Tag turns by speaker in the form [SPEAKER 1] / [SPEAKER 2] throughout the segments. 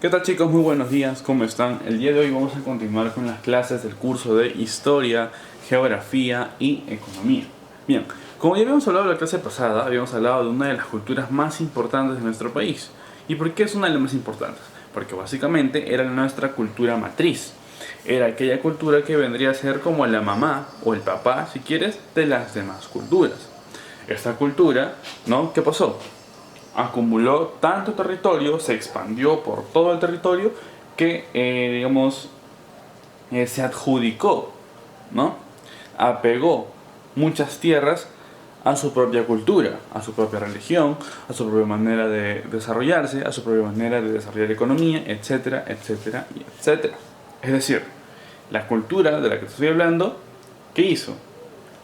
[SPEAKER 1] ¿Qué tal, chicos? Muy buenos días, ¿cómo están? El día de hoy vamos a continuar con las clases del curso de Historia, Geografía y Economía. Bien, como ya habíamos hablado en la clase pasada, habíamos hablado de una de las culturas más importantes de nuestro país. ¿Y por qué es una de las más importantes? Porque básicamente era nuestra cultura matriz. Era aquella cultura que vendría a ser como la mamá o el papá, si quieres, de las demás culturas. Esta cultura, ¿no? ¿Qué pasó? Acumuló tanto territorio, se expandió por todo el territorio que, se adjudicó, ¿no? Apegó muchas tierras a su propia cultura, a su propia religión, a su propia manera de desarrollarse, a su propia manera de desarrollar economía, etcétera, etcétera, y etcétera. Es decir, la cultura de la que te estoy hablando, ¿qué hizo?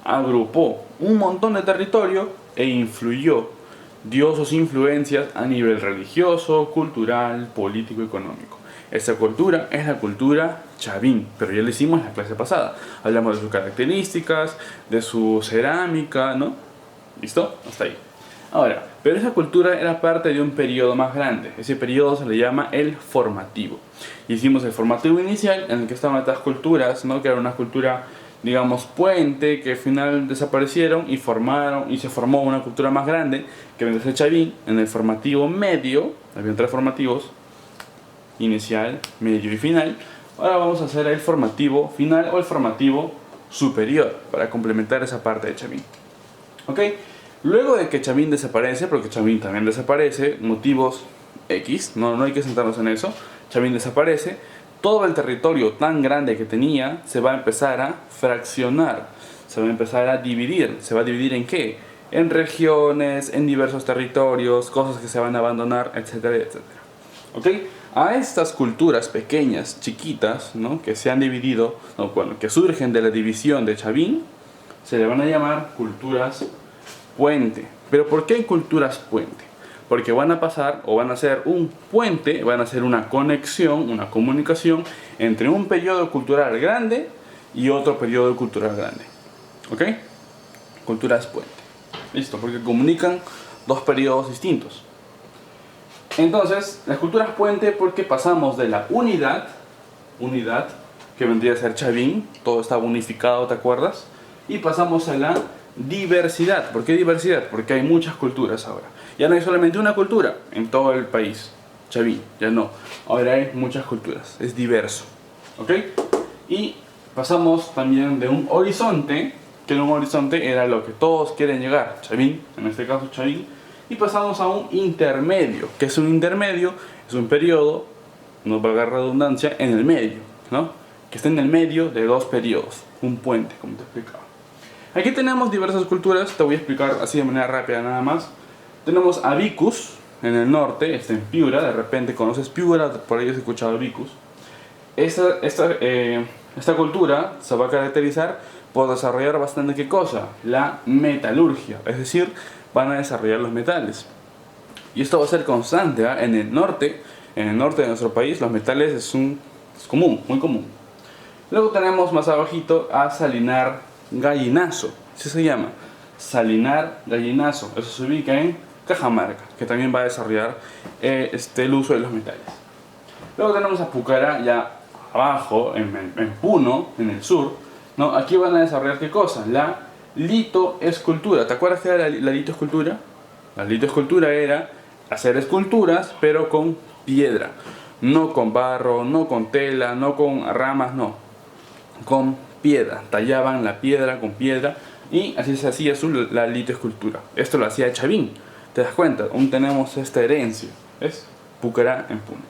[SPEAKER 1] Agrupó un montón de territorio e influyó, dio sus influencias a nivel religioso, cultural, político y económico. Esta cultura es la cultura chavín, pero ya lo hicimos en la clase pasada. Hablamos de sus características, de su cerámica, ¿no? ¿Listo? Hasta ahí. Ahora, pero esa cultura era parte de un periodo más grande. Ese periodo se le llama el formativo. Hicimos el formativo inicial, en el que estaban estas culturas, ¿no? Que era una cultura, digamos, puente, que al final desaparecieron y se formó una cultura más grande, que vendría a ser Chavín. En el formativo medio, había tres formativos: inicial, medio y final. Ahora vamos a hacer el formativo final o el formativo superior, para complementar esa parte de Chavín. ¿Ok? Luego de que Chavín desaparece, porque Chavín también desaparece, motivos X, no hay que sentarnos en eso, Chavín desaparece, todo el territorio tan grande que tenía se va a empezar a fraccionar, se va a empezar a dividir. ¿Se va a dividir en qué? En regiones, en diversos territorios, cosas que se van a abandonar, etcétera, etcétera. ¿Ok? A estas culturas pequeñas, chiquitas, ¿no? Que se han dividido, no, bueno, que surgen de la división de Chavín, se le van a llamar culturas puente. ¿Pero por qué culturas puente? Porque van a pasar o van a ser un puente, van a ser una conexión, una comunicación entre un periodo cultural grande y otro periodo cultural grande. ¿Ok? Culturas puente. Listo, porque comunican dos periodos distintos. Entonces, las culturas puente, porque pasamos de la unidad, que vendría a ser Chavín, todo estaba unificado, ¿te acuerdas? Y pasamos a la diversidad. ¿Por qué diversidad? Porque hay muchas culturas ahora. Ya no hay solamente una cultura en todo el país, Chavín, ya no. Ahora hay muchas culturas, es diverso. ¿Ok? Y pasamos también de un horizonte, que en un horizonte era lo que todos quieren llegar, Chavín, en este caso Chavín, y pasamos a un intermedio. ¿Qué es un intermedio? Es un periodo, no valga la redundancia, en el medio, ¿no? Que está en el medio de dos periodos, un puente, como te explicaba. Aquí tenemos diversas culturas, te voy a explicar así de manera rápida nada más. Tenemos a Vicus en el norte, está en Piura, de repente conoces Piura, por ahí has escuchado Vicus. Esta cultura se va a caracterizar por desarrollar bastante ¿qué cosa? La metalurgia, es decir, van a desarrollar los metales. Y esto va a ser constante, ¿eh? En el norte de nuestro país, los metales es común, muy común. Luego tenemos más abajito a Salinar Gallinazo, así se llama, Salinar Gallinazo. Eso se ubica en Cajamarca, que también va a desarrollar el uso de los metales. Luego tenemos a Pucará, ya abajo, en Puno, en el sur, ¿no? Aquí van a desarrollar ¿qué cosa? La litoescultura. ¿Te acuerdas qué era la litoescultura? La litoescultura era hacer esculturas, pero con piedra. No con barro, no con tela, no con ramas, no. Con piedra. Tallaban la piedra con piedra y así se hacía la litoescultura. Esto lo hacía Chavín. ¿Te das cuenta? Aún tenemos esta herencia. ¿Ves? Pucará en Puno.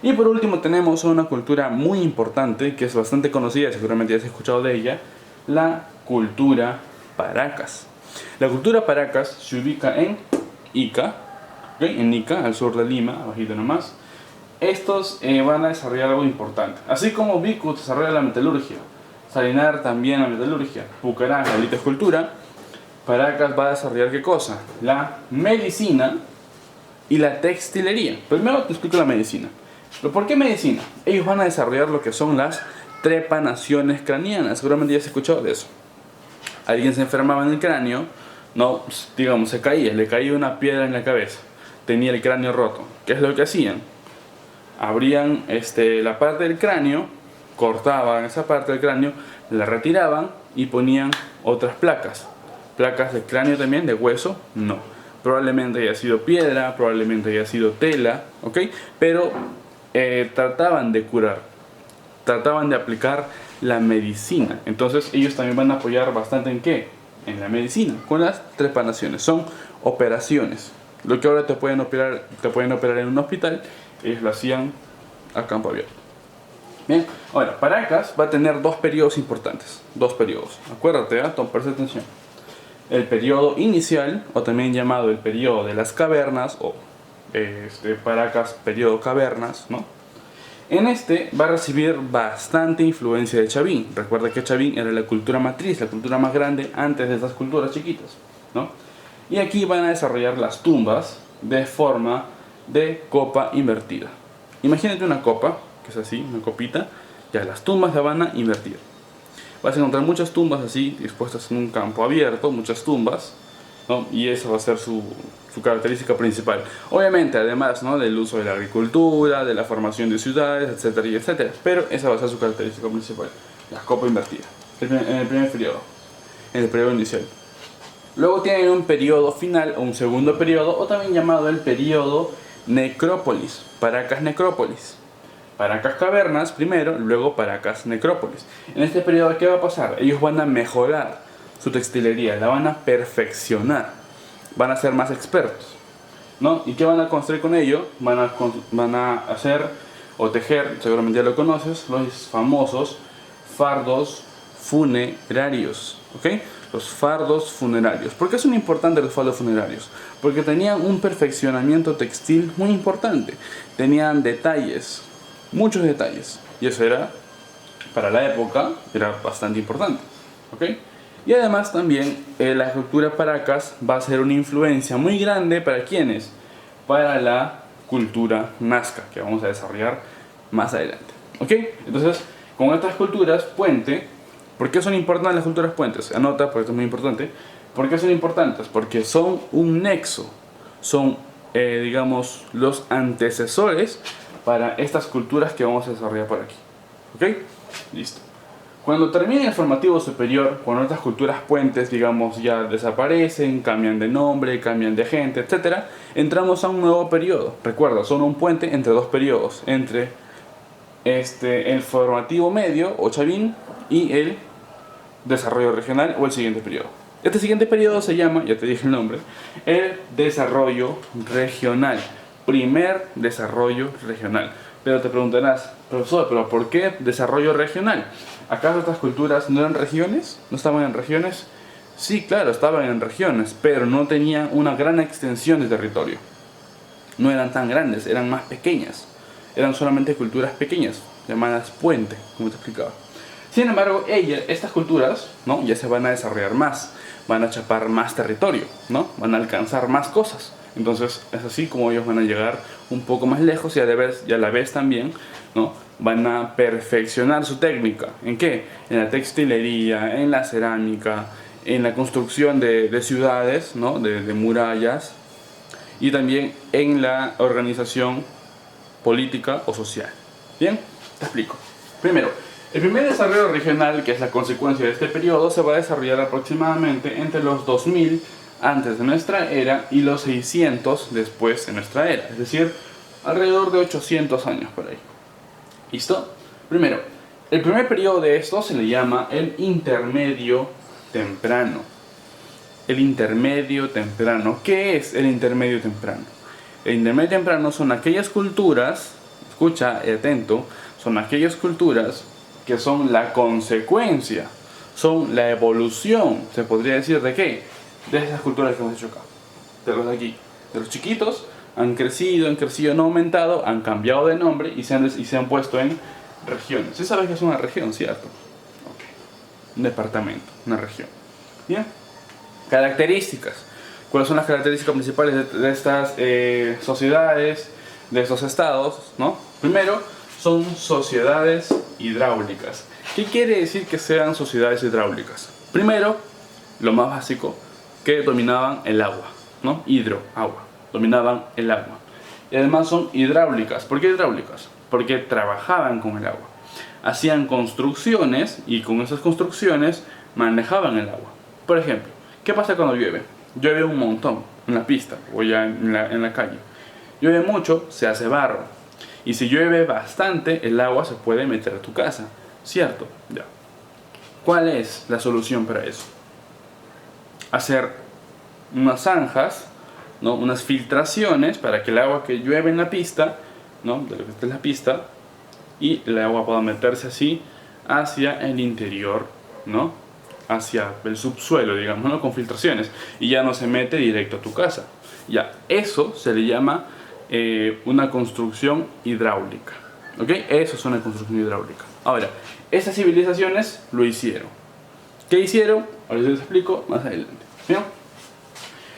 [SPEAKER 1] Y por último tenemos una cultura muy importante que es bastante conocida, seguramente ya has escuchado de ella, la cultura Paracas. La cultura Paracas se ubica en Ica, ¿okay? En Ica, al sur de Lima, abajito nomás. Estos van a desarrollar algo importante. Así como Vicus desarrolla la metalurgia, Salinar también la metalurgia, Pucará la litoescultura, Paracas va a desarrollar ¿qué cosa? La medicina y la textilería. Primero te explico la medicina. ¿Pero por qué medicina? Ellos van a desarrollar lo que son las trepanaciones craneanas. Seguramente ya has escuchado de eso. Alguien se enfermaba en el cráneo, no, digamos, se caía, le caía una piedra en la cabeza, tenía el cráneo roto. ¿Qué es lo que hacían? abrían la parte del cráneo, cortaban esa parte del cráneo, la retiraban y ponían otras placas. Placas de cráneo también, de hueso, no. Probablemente haya sido piedra, probablemente haya sido tela, ¿ok? Pero trataban de curar, trataban de aplicar la medicina. Entonces ellos también van a apoyar bastante ¿en qué? En la medicina, con las trepanaciones. Son operaciones. Lo que ahora te pueden operar en un hospital, ellos lo hacían a campo abierto. Bien, ahora, Paracas va a tener dos periodos importantes. Dos periodos. Acuérdate, presta atención. El periodo inicial, o también llamado el periodo de las cavernas, o Paracas periodo cavernas, ¿no? En va a recibir bastante influencia de Chavín. Recuerda que Chavín era la cultura matriz, la cultura más grande antes de estas culturas chiquitas, ¿no? Y aquí van a desarrollar las tumbas de forma de copa invertida. Imagínate una copa, que es así, una copita, ya las tumbas la van a invertir. Vas a encontrar muchas tumbas así, dispuestas en un campo abierto, muchas tumbas, ¿no? Y esa va a ser su característica principal. Obviamente, además, ¿no?, del uso de la agricultura, de la formación de ciudades, etcétera, y etcétera. Pero esa va a ser su característica principal, la copa invertida, en el primer periodo, en el periodo inicial. Luego tienen un periodo final, o un segundo periodo, o también llamado el periodo necrópolis, Paracas necrópolis. Paracas cavernas primero, luego Paracas necrópolis. En este periodo, ¿qué va a pasar? Ellos van a mejorar su textilería, la van a perfeccionar, van a ser más expertos, ¿no? ¿Y qué van a construir con ello? Van a hacer o tejer, seguramente ya lo conoces, los famosos fardos funerarios, ¿ok? Los fardos funerarios. ¿Por qué son importantes los fardos funerarios? Porque tenían un perfeccionamiento textil muy importante, tenían detalles, muchos detalles, y eso era, para la época, era bastante importante, ¿ok? Y además también la cultura Paracas va a ser una influencia muy grande para ¿quiénes? Para la cultura nazca, que vamos a desarrollar más adelante, ¿ok? Entonces, con estas culturas puente, ¿por qué son importantes las culturas puentes? Anota, porque esto es muy importante. ¿Por qué son importantes? Porque son un nexo, son, digamos, los antecesores para estas culturas que vamos a desarrollar por aquí, ¿ok? Listo. Cuando termine el formativo superior, cuando estas culturas puentes, digamos, ya desaparecen, cambian de nombre, cambian de gente, etc., entramos a un nuevo periodo. Recuerda, son un puente entre dos periodos, entre el formativo medio, o Chavín, y el desarrollo regional, o el siguiente periodo. Este siguiente periodo se llama, ya te dije el nombre, el desarrollo regional. Primer desarrollo regional. Pero te preguntarás, profesor, ¿pero por qué desarrollo regional? ¿Acaso estas culturas no eran regiones? ¿No estaban en regiones? Sí, claro, estaban en regiones, pero no tenían una gran extensión de territorio. No eran tan grandes, eran más pequeñas. Eran solamente culturas pequeñas, llamadas puente, como te explicaba. Sin embargo, estas culturas, ¿no?, ya se van a desarrollar más, van a chapar más territorio, ¿no?, van a alcanzar más cosas. Entonces es así como ellos van a llegar un poco más lejos y a la vez también, ¿no?, van a perfeccionar su técnica. ¿En qué? En la textilería, en la cerámica, en la construcción de ciudades, ¿no?, de murallas, y también en la organización política o social. Bien, te explico. Primero, el primer desarrollo regional, que es la consecuencia de este periodo, se va a desarrollar aproximadamente entre los 2000 antes de nuestra era y los 600 después de nuestra era, es decir, alrededor de 800 años por ahí. ¿Listo? Primero, el primer periodo de esto se le llama el intermedio temprano. El intermedio temprano. ¿Qué es el intermedio temprano? El intermedio temprano son aquellas culturas, escucha, atento, son aquellas culturas que son la consecuencia, son la evolución, se podría decir, ¿de qué? De esas culturas que hemos hecho acá, de los de aquí, de los chiquitos, han crecido, no han aumentado, han cambiado de nombre y se han puesto en regiones. ¿Sí sabes que es una región, cierto? Okay. Un departamento, una región. ¿Bien? Características. ¿Cuáles son las características principales de estas sociedades, de estos estados, ¿no? Primero, son sociedades hidráulicas. ¿Qué quiere decir que sean sociedades hidráulicas? Primero, lo más básico, que dominaban el agua, ¿no? Agua. Dominaban el agua. y además son hidráulicas. ¿Por qué hidráulicas? Porque trabajaban con el agua. Hacían construcciones y con esas construcciones manejaban el agua. Por ejemplo, ¿qué pasa cuando llueve? Llueve un montón en la pista o ya en la calle. Llueve mucho, se hace barro. Y si llueve bastante, el agua se puede meter a tu casa. ¿Cierto? Ya. ¿Cuál es la solución para eso? Hacer unas zanjas, ¿no? Unas filtraciones para que el agua que llueve en la pista, ¿no? De lo que está en la pista, y el agua pueda meterse así hacia el interior, ¿no? Hacia el subsuelo, digamos, ¿no? Con filtraciones, y ya no se mete directo a tu casa. Ya, eso se le llama una construcción hidráulica. ¿Ok? Eso es una construcción hidráulica. Ahora, esas civilizaciones lo hicieron. ¿Qué hicieron? Ahora les explico más adelante. ¿Sí?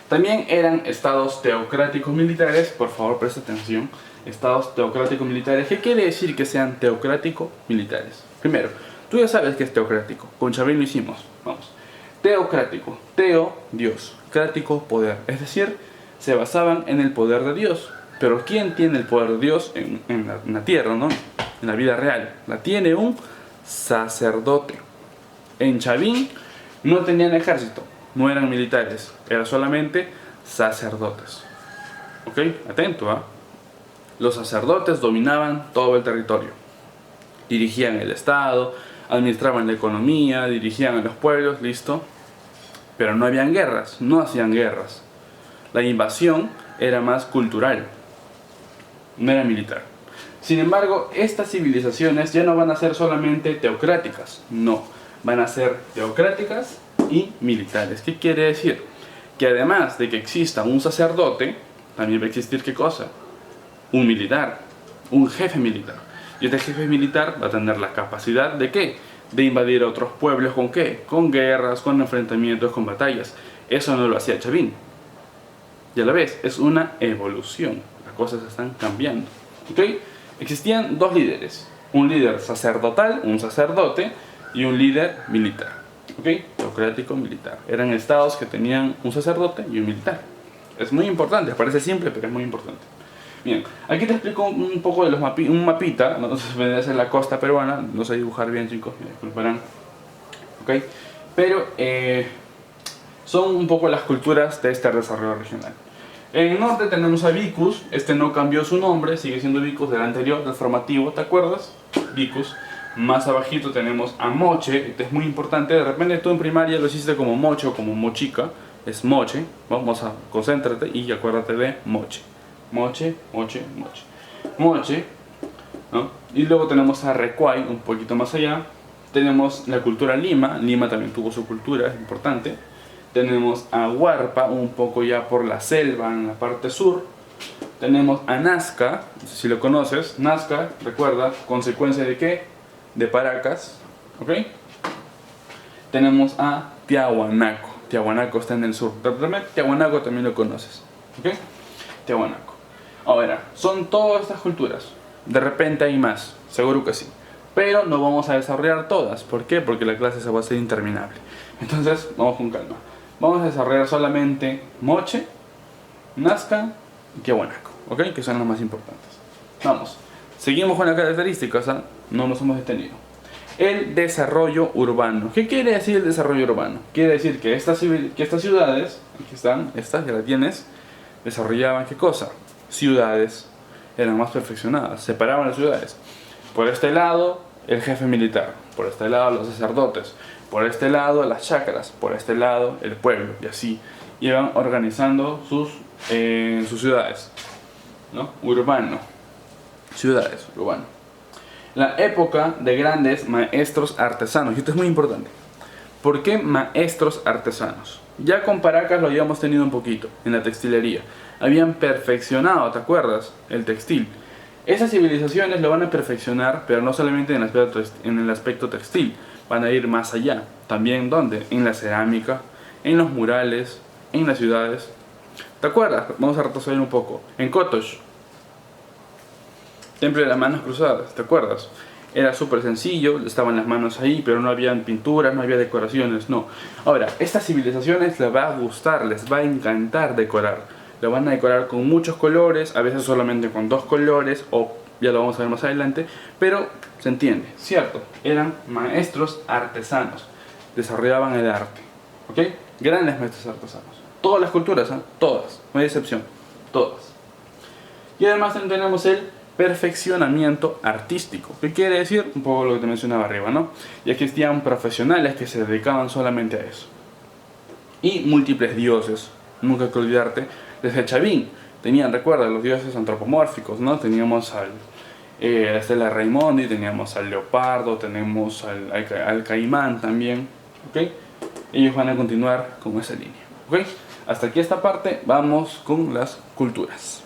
[SPEAKER 1] También eran estados teocráticos militares. Por favor, presta atención. Estados teocráticos militares. ¿Qué quiere decir que sean teocráticos militares? Primero, tú ya sabes que es teocrático. Con Chavín lo hicimos. Vamos. Teocrático. Teo, Dios. Crático, poder. Es decir, se basaban en el poder de Dios. Pero ¿quién tiene el poder de Dios en la tierra, ¿no? En la vida real? La tiene un sacerdote. En Chavín no tenían ejército, no eran militares, eran solamente sacerdotes. ¿Ok? Atento, ¿ah? Los sacerdotes dominaban todo el territorio. Dirigían el Estado, administraban la economía, dirigían a los pueblos, listo. Pero no habían guerras, no hacían guerras. La invasión era más cultural, no era militar. Sin embargo, estas civilizaciones ya no van a ser solamente teocráticas, no, van a ser teocráticas y militares. ¿Qué quiere decir? Que además de que exista un sacerdote, también va a existir ¿qué cosa? Un militar, un jefe militar. Y este jefe militar va a tener la capacidad de ¿qué? De invadir a otros pueblos ¿con qué? Con guerras, con enfrentamientos, con batallas. Eso no lo hacía Chavín. Ya lo ves, es una evolución. Las cosas están cambiando. ¿Ok? Existían dos líderes. Un líder sacerdotal, un sacerdote, y un líder militar. ¿Ok? Teocrático militar. Eran estados que tenían un sacerdote y un militar. Es muy importante, parece simple, pero es muy importante. Bien, aquí te explico un poco de los un mapita, ¿no? Entonces vendría a ser la costa peruana, no sé dibujar bien, chicos, me disculparán. ¿Ok? Pero son un poco las culturas de este desarrollo regional. En el norte tenemos a Vicus, este no cambió su nombre, sigue siendo Vicus del anterior, del formativo, ¿te acuerdas? Vicus. Más abajito tenemos a Moche, este es muy importante, de repente tú en primaria lo hiciste como Moche o como Mochica, es Moche, vamos a concéntrate y acuérdate de Moche. Moche, Moche, Moche. Moche, ¿no? Y luego tenemos a Recuay, un poquito más allá. Tenemos la cultura Lima, Lima también tuvo su cultura, es importante. Tenemos a Huarpa, un poco ya por la selva en la parte sur. Tenemos a Nazca, no sé si lo conoces. Nazca, recuerda, consecuencia de ¿qué? De Paracas, ¿ok? Tenemos a Tiahuanaco. Tiahuanaco está en el sur. Realmente Tiahuanaco también lo conoces, ¿ok? Tiahuanaco. Ahora, son todas estas culturas. De repente hay más, seguro que sí. Pero no vamos a desarrollar todas. ¿Por qué? Porque la clase se va a hacer interminable. Entonces, vamos con calma. Vamos a desarrollar solamente Moche, Nazca y Tiahuanaco, ¿ok? Que son las más importantes. Vamos. Seguimos con las características, ¿eh? No nos hemos detenido. El desarrollo urbano. ¿Qué quiere decir el desarrollo urbano? Quiere decir que estas ciudades, aquí están, estas ya las tienes, desarrollaban ¿qué cosa? Ciudades, eran más perfeccionadas, separaban las ciudades. Por este lado, el jefe militar, por este lado, los sacerdotes, por este lado, las chacras, por este lado, el pueblo, y así iban organizando sus ciudades, ¿no? Urbano, ciudades, urbano. La época de grandes maestros artesanos, y esto es muy importante. ¿Por qué maestros artesanos? Ya con Paracas lo habíamos tenido un poquito en la textilería. Habían perfeccionado, ¿te acuerdas? El textil. Esas civilizaciones lo van a perfeccionar, pero no solamente en el aspecto textil, van a ir más allá. También, ¿dónde? En la cerámica, en los murales, en las ciudades. ¿Te acuerdas? Vamos a retroceder un poco. En Kotosh, Templo de las Manos Cruzadas, ¿te acuerdas? Era súper sencillo, estaban las manos ahí, pero no habían pinturas, no había decoraciones, no. Ahora, estas civilizaciones les va a gustar, les va a encantar decorar. lo van a decorar con muchos colores, a veces solamente con 2 colores, o ya lo vamos a ver más adelante, pero se entiende, ¿cierto? Eran maestros artesanos, desarrollaban el arte, ¿ok? Grandes maestros artesanos. Todas las culturas, ¿eh? Todas, no hay excepción, todas. Y además también tenemos el perfeccionamiento artístico. ¿Qué quiere decir? Un poco lo que te mencionaba arriba, ¿no? Ya existían profesionales que se dedicaban solamente a eso. Y múltiples dioses, nunca hay que olvidarte, desde Chavín. Tenían, recuerda, los dioses antropomórficos, ¿no? Teníamos la Estela Raimondi, teníamos al leopardo, tenemos al caimán también, ¿ok? Ellos van a continuar con esa línea, ¿ok? Hasta aquí esta parte, vamos con las culturas.